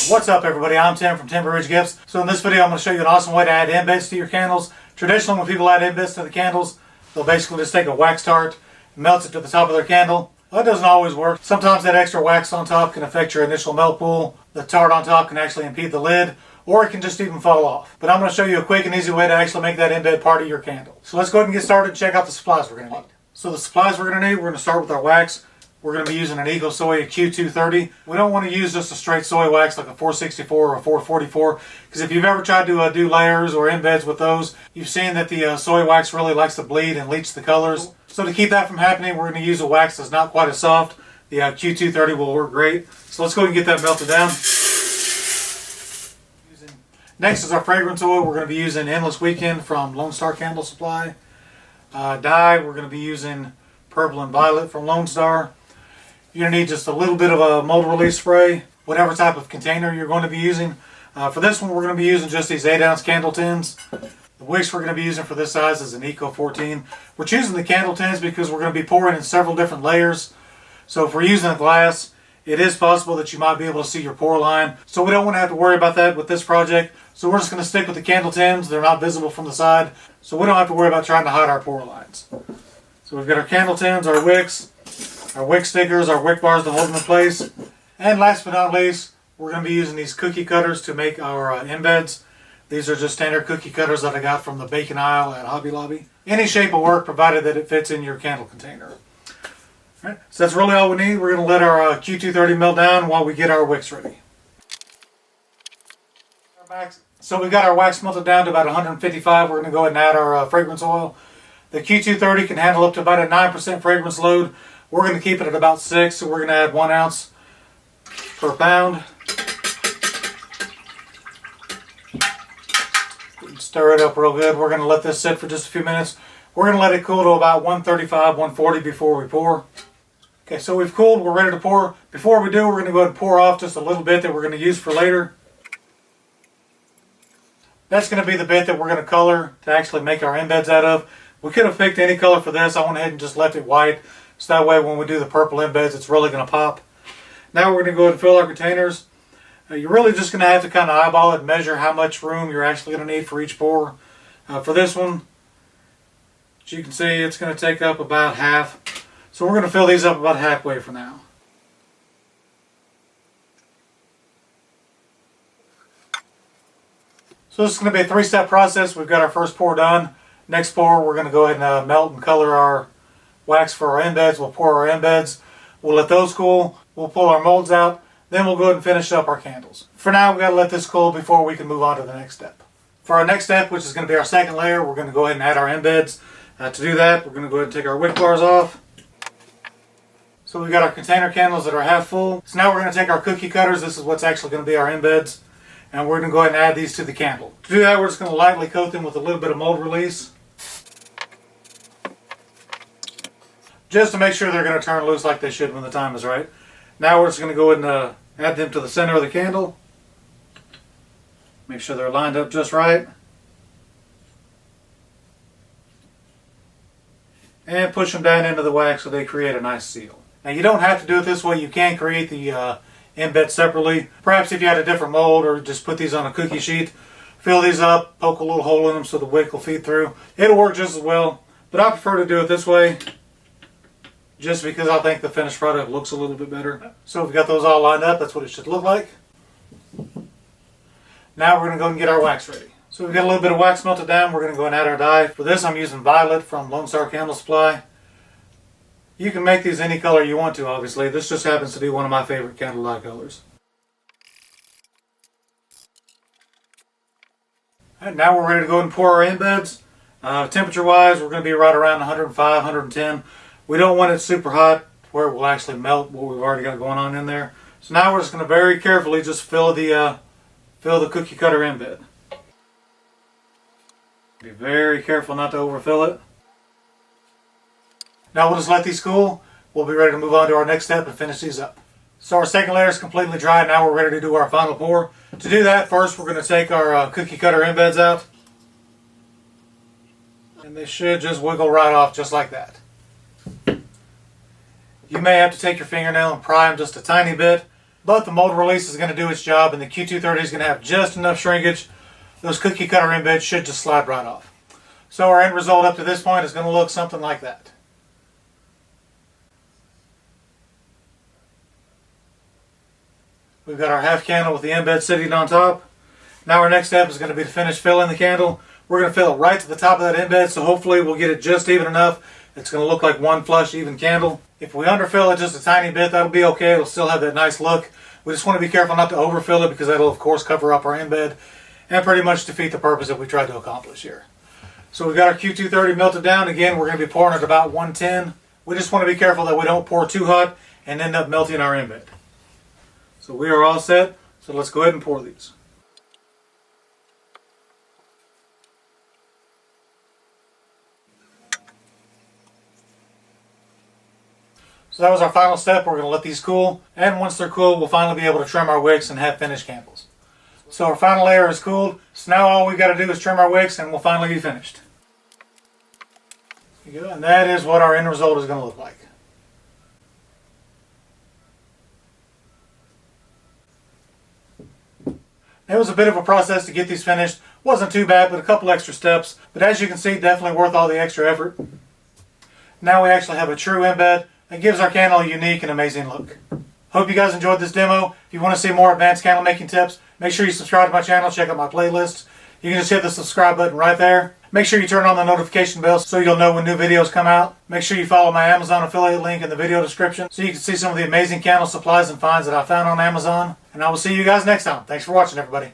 What's up everybody, I'm Tim from Timber Ridge Gifts. So in this video I'm going to show you an awesome way to add embeds to your candles. Traditionally when people add embeds to the candles, they'll basically just take a wax tart and melt it to the top of their candle. Well, that doesn't always work. Sometimes that extra wax on top can affect your initial melt pool. The tart on top can actually impede the lid, or it can just even fall off. But I'm going to show you a quick and easy way to actually make that embed part of your candle. So let's go ahead and get started and check out the supplies we're going to need. So the supplies we're going to need, we're going to start with our wax. We're going to be using an Eco Soy Q230. We don't want to use just a straight soy wax like a 464 or a 444, because if you've ever tried to do layers or embeds with those, you've seen that the soy wax really likes to bleed and leach the colors. So to keep that from happening, we're going to use a wax that's not quite as soft. The Q230 will work great. So let's go ahead and get that melted down. Next is our fragrance oil. We're going to be using Endless Weekend from Lone Star Candle Supply. Dye, we're going to be using Purple and Violet from Lone Star. You're going to need just a little bit of a mold release spray, whatever type of container you're going to be using. For this one, we're going to be using just these 8-ounce candle tins. The wicks we're going to be using for this size is an Eco 14. We're choosing the candle tins because we're going to be pouring in several different layers. So if we're using a glass, it is possible that you might be able to see your pour line. So we don't want to have to worry about that with this project. So we're just going to stick with the candle tins. They're not visible from the side. So we don't have to worry about trying to hide our pour lines. So we've got our candle tins, our wicks, our wick stickers, our wick bars to hold them in place. And last but not least, we're going to be using these cookie cutters to make our embeds. These are just standard cookie cutters that I got from the bacon aisle at Hobby Lobby. Any shape will work provided that it fits in your candle container. All right, so that's really all we need. We're going to let our Q230 melt down while we get our wicks ready. So we got our wax melted down to about 155. We're going to go ahead and add our fragrance oil. The Q230 can handle up to about a 9% fragrance load. We're going to keep it at about 6, so we're going to add 1 ounce per pound. Stir it up real good. We're going to let this sit for just a few minutes. We're going to let it cool to about 135, 140 before we pour. Okay, so we've cooled. We're ready to pour. Before we do, we're going to go ahead and pour off just a little bit that we're going to use for later. That's going to be the bit that we're going to color to actually make our embeds out of. We could have picked any color for this. I went ahead and just left it white. So that way when we do the purple embeds, it's really going to pop. Now we're going to go ahead and fill our containers. You're really just going to have to kind of eyeball it and measure how much room you're actually going to need for each pour. For this one, as you can see, it's going to take up about half. So we're going to fill these up about halfway for now. So this is going to be a 3-step process. We've got our first pour done. Next pour, we're going to go ahead and melt and color our wax for our embeds. We'll pour our embeds. We'll let those cool. We'll pull our molds out. Then we'll go ahead and finish up our candles. For now, we've got to let this cool before we can move on to the next step. For our next step, which is going to be our second layer, we're going to go ahead and add our embeds. To do that, we're going to go ahead and take our wick bars off. So we've got our container candles that are half full. So now we're going to take our cookie cutters. This is what's actually going to be our embeds. And we're going to go ahead and add these to the candle. To do that, we're just going to lightly coat them with a little bit of mold release, just to make sure they're going to turn loose like they should when the time is right. Now we're just going to go ahead and add them to the center of the candle. Make sure they're lined up just right. And push them down into the wax so they create a nice seal. Now you don't have to do it this way. You can create the embed separately. Perhaps if you had a different mold, or just put these on a cookie sheet, fill these up, poke a little hole in them so the wick will feed through. It'll work just as well, but I prefer to do it this way just because I think the finished product looks a little bit better. So we've got those all lined up. That's what it should look like. Now we're going to go and get our wax ready. So we've got a little bit of wax melted down. We're going to go and add our dye. For this I'm using Violet from Lone Star Candle Supply. You can make these any color you want to, obviously. This just happens to be one of my favorite candle dye colors. And now we're ready to go and pour our embeds. Temperature wise, we're going to be right around 105, 110. We don't want it super hot where it will actually melt what we've already got going on in there. So now we're just going to very carefully just fill the cookie cutter embed. Be very careful not to overfill it. Now we'll just let these cool. We'll be ready to move on to our next step and finish these up. So our second layer is completely dry. Now we're ready to do our final pour. To do that, first we're going to take our cookie cutter embeds out. And they should just wiggle right off just like that. You may have to take your fingernail and pry them just a tiny bit. but the mold release is going to do its job, and the Q230 is going to have just enough shrinkage. Those cookie cutter embeds should just slide right off. So our end result up to this point is going to look something like that. We've got our half candle with the embed sitting on top. Now our next step is going to be to finish filling the candle. We're going to fill it right to the top of that embed, so hopefully we'll get it just even enough. It's going to look like one flush, even candle. If we underfill it just a tiny bit, that'll be okay. It'll still have that nice look. We just want to be careful not to overfill it, because that'll of course cover up our embed and pretty much defeat the purpose that we tried to accomplish here. So we've got our Q230 melted down. Again, we're going to be pouring at about 110. We just want to be careful that we don't pour too hot and end up melting our embed. So we are all set. So let's go ahead and pour these. So that was our final step. We're going to let these cool, and once they're cool, we'll finally be able to trim our wicks and have finished candles. So our final layer is cooled. So now all we've got to do is trim our wicks and we'll finally be finished. There you go. And that is what our end result is going to look like. It was a bit of a process to get these finished. Wasn't too bad, but a couple extra steps. But as you can see, definitely worth all the extra effort. Now we actually have a true embed that gives our candle a unique and amazing look. Hope you guys enjoyed this demo. If you want to see more advanced candle making tips, make sure you subscribe to my channel, check out my playlists. You can just hit the subscribe button right there. Make sure you turn on the notification bell so you'll know when new videos come out. Make sure you follow my Amazon affiliate link in the video description so you can see some of the amazing candle supplies and finds that I found on Amazon. And I will see you guys next time. Thanks for watching, everybody.